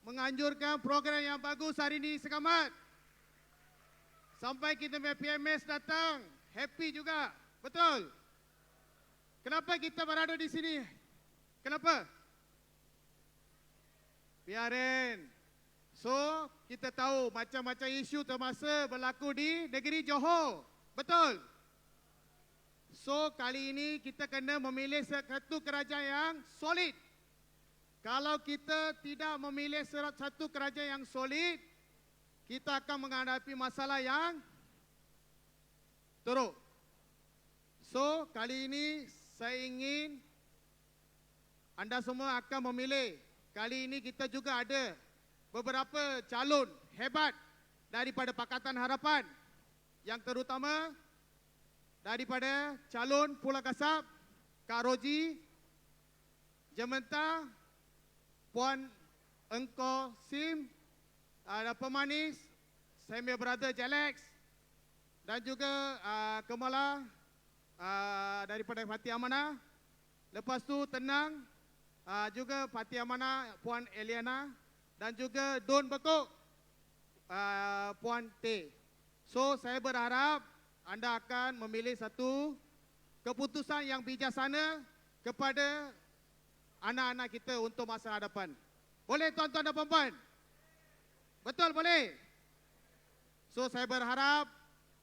menganjurkan program yang bagus hari ini Sekamat. Sampai kita punya PMS datang, happy juga. Betul? Kenapa kita berada di sini? Kenapa? Biarin. So, kita tahu macam-macam isu termasa berlaku di negeri Johor. Betul? So, kali ini kita kena memilih satu kerajaan yang solid. Kalau kita tidak memilih satu kerajaan yang solid, kita akan menghadapi masalah yang teruk. So, kali ini saya ingin anda semua akan memilih. Kali ini kita juga ada beberapa calon hebat daripada Pakatan Harapan. Yang terutama daripada calon Pulau Kasab, Kak Roji, Jementa, Puan Engko Sim, ada pemanis, saya punya brother Jalex, dan juga Kemala daripada Parti Amanah. Lepas tu Tenang, juga Parti Amanah Puan Eliana, dan juga Don Bekuk, Puan T. So saya berharap anda akan memilih satu keputusan yang bijaksana kepada anak-anak kita untuk masa hadapan. Boleh tuan-tuan dan puan-puan? Betul boleh? So saya berharap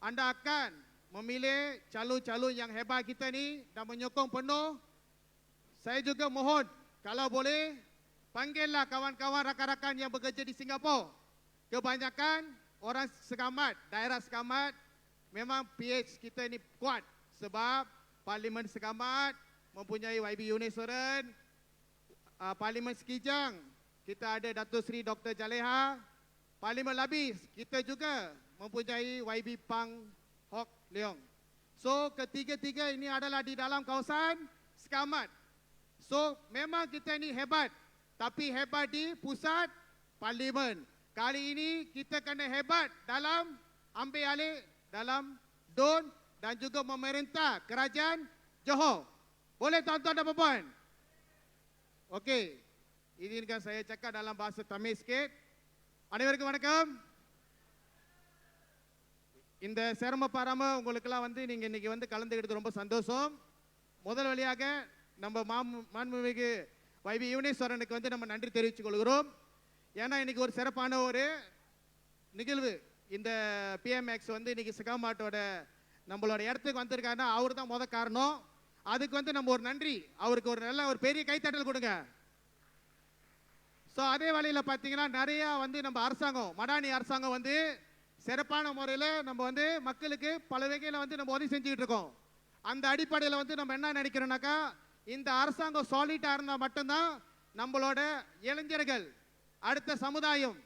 anda akan memilih calon-calon yang hebat kita ni dan menyokong penuh. Saya juga mohon kalau boleh panggillah kawan-kawan rakan-rakan yang bekerja di Singapura. Kebanyakan orang Sekamat, daerah Sekamat memang PH kita ni kuat sebab Parlimen Sekamat mempunyai YB Unisuran, Parlimen Sekijang kita ada Datuk Seri Dr. Jaleha, Parlimen Labis kita juga mempunyai YB Pang Hok Leong. So ketiga-tiga ini adalah di dalam kawasan Sekamat. So memang kita ini hebat, tapi hebat di pusat Parlimen. Kali ini kita kena hebat dalam ambil alih dalam DUN dan juga memerintah kerajaan Johor. Boleh tuan-tuan dan puan-puan? Okey, izinkan saya cakap dalam bahasa Tamil sikit. அனைவருக்கும் வணக்கம். இந்த சிரம பாராம உங்களுக்கெல்லாம் நீங்க இன்னைக்கு கலந்துக்கிட்டது ரொம்ப சந்தோஷம். முதல் வழியாக நம்ம மாண்புமிகு வைபி யுவனேஸ்வரனுக்கு நம்ம நன்றி தெரிவித்துக் கொள்கிறோம். ஏன்னா இன்னைக்கு ஒரு சிறப்பான ஒரு நிகழ்வு. இந்த பிஎம்எக்ஸ் இன்னைக்கு சிகாமாட்டோட நம்மளோட இடத்துக்கு வந்திருக்காருன்னா அவர் தான் முத காரணம். அதுக்கு நம்ம ஒரு நன்றி, அவருக்கு ஒரு நல்ல ஒரு பெரிய கைத்தட்டல் கொடுங்க. ஸோ அதே வழியில் பார்த்தீங்கன்னா நிறையா நம்ம அரசாங்கம், மடானி அரசாங்கம் சிறப்பான முறையில் நம்ம மக்களுக்கு பல வகையில் நம்ம உதவி செஞ்சுக்கிட்டு இருக்கோம். அந்த அடிப்படையில் நம்ம என்ன நினைக்கிறோம்னாக்கா, இந்த அரசாங்கம் சாலிட்டாக இருந்தால் மட்டும்தான் நம்மளோட இளைஞர்கள், அடுத்த சமுதாயம்,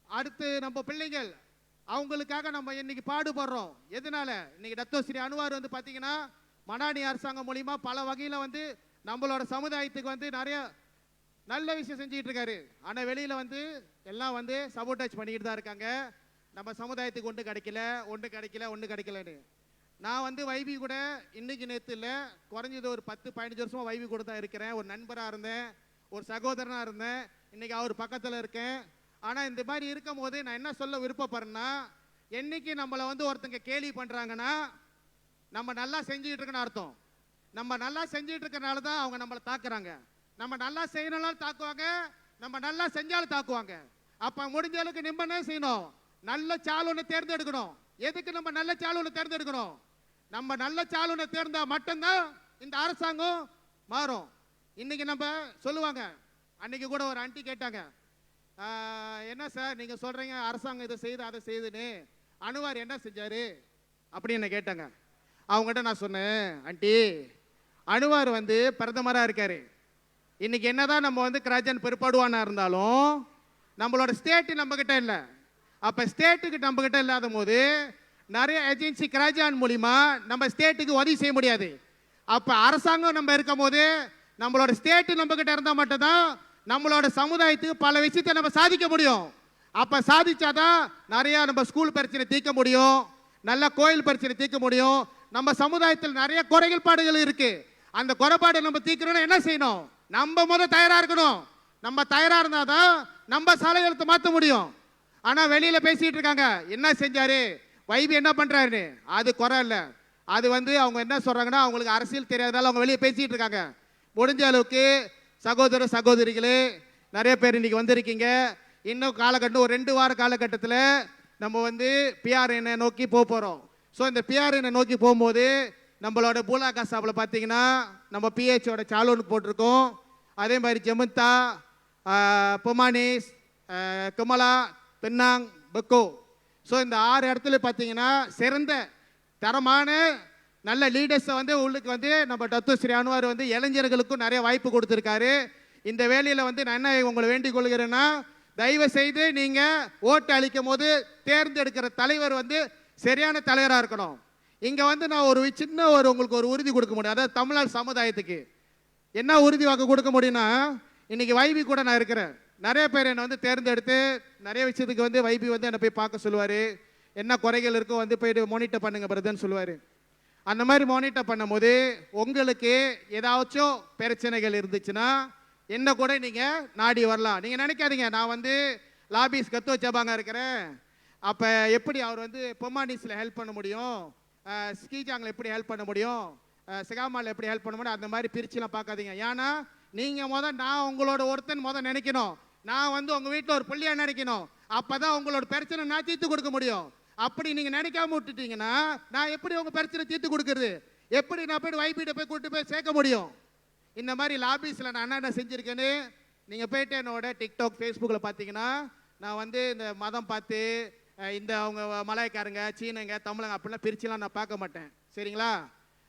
அடுத்து நம்ம பிள்ளைங்கள் அவங்களுக்காக நம்ம இன்னைக்கு பாடுபடுறோம். எதனால இன்னைக்கு டத்தோ ஸ்ரீ அனுவார் பார்த்தீங்கன்னா மடானி அரசாங்கம் மூலிமா பல வகையில் நம்மளோட சமுதாயத்துக்கு நிறைய நல்ல விஷயம் செஞ்சுட்டு இருக்காரு. ஆனால் வெளியில் எல்லாம் சபோட்டாச் பண்ணிக்கிட்டு தான் இருக்காங்க. நம்ம சமுதாயத்துக்கு ஒன்று கிடைக்கலன்னு. நான் வைபி கூட இன்னைக்கு நேற்று இல்லை, குறைஞ்சது ஒரு 10-15 வருஷமா வைபி கூட தான் இருக்கிறேன். ஒரு நண்பராக இருந்தேன், ஒரு சகோதரனாக இருந்தேன். இன்னைக்கு அவர் பக்கத்தில் இருக்கேன். ஆனால் இந்த மாதிரி இருக்கும் போது நான் என்ன சொல்ல விருப்பப்படுறேன்னா, என்னைக்கு நம்மளை ஒருத்தங்க கேலி பண்ணுறாங்கன்னா நம்ம நல்லா செஞ்சுக்கிட்டு இருக்கன்னு அர்த்தம். நம்ம நல்லா செஞ்சுட்டு இருக்கனால தான் அவங்க நம்மளை தாக்குறாங்க. நம்ம நல்லா செய்யணும்னாலும் தாக்குவாங்க, நம்ம நல்லா செஞ்சாலும் தாக்குவாங்க. அப்போ முடிஞ்ச அளவுக்கு நம்ம என்ன செய்யணும்? நல்ல சாலுனை தேர்ந்தெடுக்கணும். எதுக்கு நம்ம நல்ல சாலுனை தேர்ந்தெடுக்கணும்? நம்ம நல்ல சாலுனை தேர்ந்தா மட்டும்தான் இந்த அரசாங்கம் மாறும். இன்னைக்கு நம்ம சொல்லுவாங்க, அன்னைக்கு கூட ஒரு ஆண்டி கேட்டாங்க, என்ன சார் நீங்கள் சொல்கிறீங்க அரசாங்கம் இதை செய்து அதை செய்துன்னு, அனுவார் என்ன செஞ்சார் அப்படின்னு கேட்டாங்க. அவங்ககிட்ட நான் சொன்னேன், ஆண்டி அனுவார் பிரதமராக இருக்கார். இன்னைக்கு என்னதான் நம்ம கிராஜன் பிற்பாடுவானா இருந்தாலும் நம்மளோட ஸ்டேட் நம்மகிட்ட இல்லை. அப்போ ஸ்டேட்டுக்கு நம்மகிட்ட இல்லாத போது நிறைய ஏஜென்சி கிராஜான் மூலிமா நம்ம ஸ்டேட்டுக்கு உதவி செய்ய முடியாது. அப்போ அரசாங்கம் நம்ம இருக்கும் போது நம்மளோட ஸ்டேட்டு நம்மகிட்ட இருந்தால் மட்டும்தான் நம்மளோட சமுதாயத்துக்கு பல விஷயத்தை நம்ம சாதிக்க முடியும். அப்போ சாதிச்சாதான் நிறையா நம்ம ஸ்கூல் பிரச்சனை தீர்க்க முடியும், நல்ல கோயில் பிரச்சனை தீர்க்க முடியும். நம்ம சமுதாயத்தில் நிறைய குறைகள் பாடுகள் இருக்கு. அந்த குறைபாடு நம்ம தீர்க்கணும்னா என்ன செய்யணும்? நம்ம முதல் தயாராக இருக்கணும். நம்ம தயாராக இருந்தால் தான் நம்ம தலையெழுத்து மாற்ற முடியும். ஆனா வெளியில பேசிட்டு இருக்காங்க என்ன செஞ்சாரு, வைபி என்ன பண்றாருன்னு. அது குறை இல்லை. அது வந்து அவங்க என்ன சொல்றாங்கன்னா அவங்களுக்கு அரசியல் தெரியாதனால அவங்க வெளியே பேசிட்டு இருக்காங்க. முடிஞ்ச அளவுக்கு சகோதர சகோதரிகளே நிறைய பேர் இன்னைக்கு வந்திருக்கீங்க. இன்னும் காலகட்டம் ஒரு 2 வார காலகட்டத்தில் நம்ம வந்து பிஆர்என்னை நோக்கி போக போகிறோம். ஸோ இந்த பிஆர்என்னை நோக்கி போகும்போது நம்மளோட பூலா காசாப்பில் பார்த்தீங்கன்னா நம்ம பிஹெச்சோட சாலோன்னு போட்டிருக்கோம். அதே மாதிரி ஜெமுந்தா, பொமானிஸ், கமலா, பென்னாங், பெக்கோ. ஸோ இந்த 6 இடத்துல பார்த்தீங்கன்னா சிறந்த தரமான நல்ல லீடர்ஸை வந்து உள்ளுக்கு வந்து நம்ம டத்து ஸ்ரீ அன்வார் வந்து இளைஞர்களுக்கும் நிறைய வாய்ப்பு கொடுத்துருக்காரு. இந்த வேலையில் வந்து நான் என்ன உங்களை வேண்டிக் கொள்கிறேன்னா, தயவு செய்து நீங்கள் ஓட்டு அளிக்கும் போது தேர்ந்தெடுக்கிற தலைவர் வந்து சரியான தலைவராக இருக்கணும். இங்கே வந்து நான் ஒரு சின்ன உங்களுக்கு ஒரு உறுதி கொடுக்க முடியும். அதாவது தமிழ்நாடு சமுதாயத்துக்கு என்ன உறுதி வாக்கு கொடுக்க முடியும்னா, இன்னைக்கு வைபி கூட நான் இருக்கிறேன். நிறைய பேர் என்னை வந்து தேர்ந்தெடுத்து நிறைய விஷயத்துக்கு வந்து வைபி வந்து என்னை போய் பார்க்க சொல்லுவார். என்ன குறைகள் இருக்கோ வந்து போய்ட்டு மானிட்டர் பண்ணுங்க பிரதர்ன்னு சொல்லுவார். அந்த மாதிரி மானிட்டர் பண்ணும்போது உங்களுக்கு ஏதாச்சும் பிரச்சனைகள் இருந்துச்சுன்னா என்ன கூட நீங்கள் நாடி வரலாம். நீங்கள் நினைக்காதீங்க நான் வந்து லாபிஸ் கத்து வச்சபாங்க இருக்கிறேன், அப்போ எப்படி அவர் வந்து பொமானிஸில் ஹெல்ப் பண்ண முடியும், ஸ்கீஜாங்கில் எப்படி ஹெல்ப் பண்ண முடியும், சிகாமாவில் எப்படி ஹெல்ப் பண்ண முடியும், அந்த மாதிரி பிரிச்சுலாம் பார்க்காதீங்க. ஏன்னா நீங்கள் நான் உங்களோட ஒருத்தன் நினைக்கணும். நான் வந்து உங்கள் வீட்டில் ஒரு பிள்ளையாக நினைக்கணும். அப்போ தான் உங்களோட பிரச்சனை நான் தீர்த்து கொடுக்க முடியும். அப்படி நீங்கள் நினைக்காம விட்டுட்டீங்கன்னா நான் எப்படி உங்கள் பிரச்சனை தீர்த்து கொடுக்குறது, எப்படி நான் போய்ட்டு வைபிட்ட போய் கூப்பிட்டு போய் சேர்க்க முடியும். இந்த மாதிரி லாபிஸில் நான் என்ன செஞ்சுருக்கேன்னு நீங்கள் போய்ட்டு என்னோட டிக்டாக் ஃபேஸ்புக்கில் பார்த்தீங்கன்னா நான் வந்து இந்த மதம் பார்த்து இந்த அவங்க மலாய்க்காரங்க, சீனங்க, தமிழங்க அப்படிலாம் பிரிச்சுலாம் நான் பார்க்க மாட்டேன். சரிங்களா?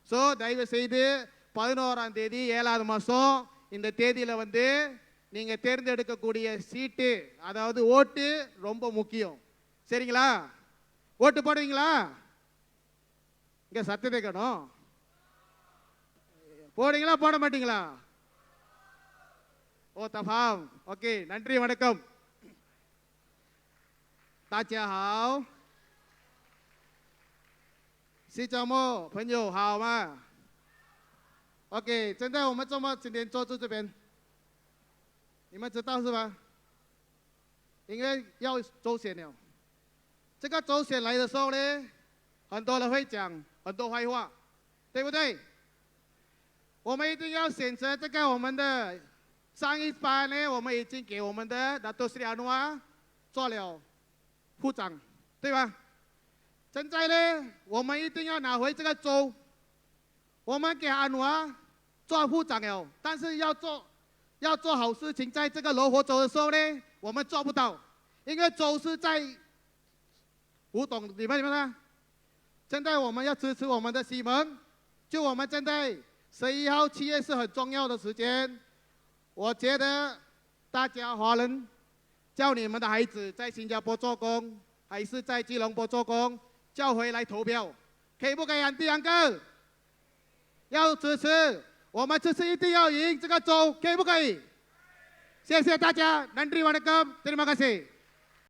ஸோ தயவு செய்து 11ஆம் தேதி 7வது மாதம் இந்த தேதியில் வந்து நீங்கள் தேர்ந்தெடுக்கக்கூடிய சீட்டு, அதாவது ஓட்டு ரொம்ப முக்கியம். சரிங்களா? ஓட்டு போடுவீங்களா? இங்கே சத்தத்தை காணும். போடுவீங்களா போட மாட்டீங்களா? ஓ தபாம். ஓகே, நன்றி, வணக்கம். 大家好，西周末朋友好吗 ？OK， 现在我们周末今天坐住这边，你们知道是吧？应该要周选了。这个周选来的时候呢，很多人会讲很多坏话，对不对？我们一定要选择这个我们的上一班呢，我们已经给我们的Dato Sri Anwar做了部长，对吧？现在呢，我们一定要拿回这个州。我们给安华做部长了，但是要做好事情，在这个罗佛州的时候呢，我们做不到，因为州是在古董里面呢。现在我们要支持我们的西蒙，就我们现在11号7月是很重要的时间，我觉得大家华人叫你们的孩子在新加坡做工，还是在吉隆坡做工，叫回来投票，可以不可以？第2个要支持，我们这次一定要赢这个州，可以不可以？谢谢大家，nandri vanakkam，terima kasih。